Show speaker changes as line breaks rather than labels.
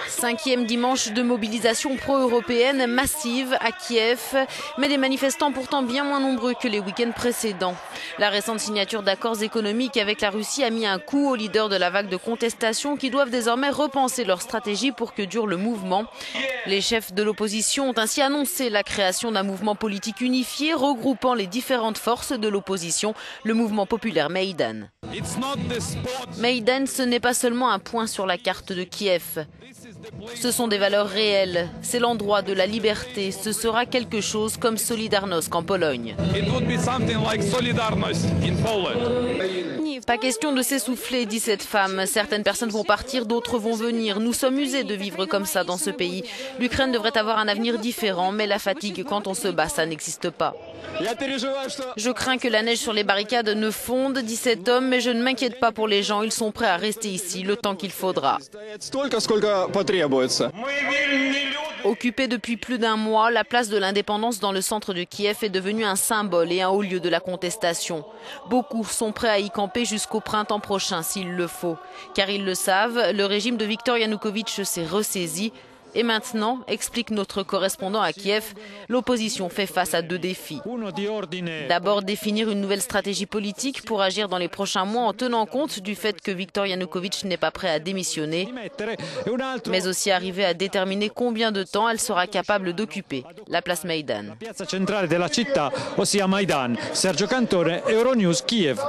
5e dimanche de mobilisation pro-européenne massive à Kiev, mais des manifestants pourtant bien moins nombreux que les week-ends précédents. La récente signature d'accords économiques avec la Russie a mis un coup aux leaders de la vague de contestation qui doivent désormais repenser leur stratégie pour que dure le mouvement. Les chefs de l'opposition ont ainsi annoncé la création d'un mouvement politique unifié regroupant les différentes forces de l'opposition, le mouvement populaire Maïdan. Maïdan, ce n'est pas seulement un point sur la carte de Kiev. Ce sont des valeurs réelles. C'est l'endroit de la liberté. Ce sera quelque chose comme Solidarność en Pologne. Pas question de s'essouffler, dit cette femme. Certaines personnes vont partir, d'autres vont venir. Nous sommes usés de vivre comme ça dans ce pays. L'Ukraine devrait avoir un avenir différent, mais la fatigue quand on se bat, ça n'existe pas. Je crains que la neige sur les barricades ne fonde, dit cet homme, mais je ne m'inquiète pas pour les gens. Ils sont prêts à rester ici le temps qu'il faudra. Occupée depuis plus d'un mois, la place de l'Indépendance dans le centre de Kiev est devenue un symbole et un haut lieu de la contestation. Beaucoup sont prêts à y camper jusqu'au printemps prochain s'il le faut. Car ils le savent, le régime de Viktor Yanukovych s'est ressaisi. Et maintenant, explique notre correspondant à Kiev, l'opposition fait face à deux défis. D'abord, définir une nouvelle stratégie politique pour agir dans les prochains mois en tenant compte du fait que Viktor Yanukovych n'est pas prêt à démissionner, mais aussi arriver à déterminer combien de temps elle sera capable d'occuper la place Maïdan.
Sergio Cantore, Euronews, Kiev.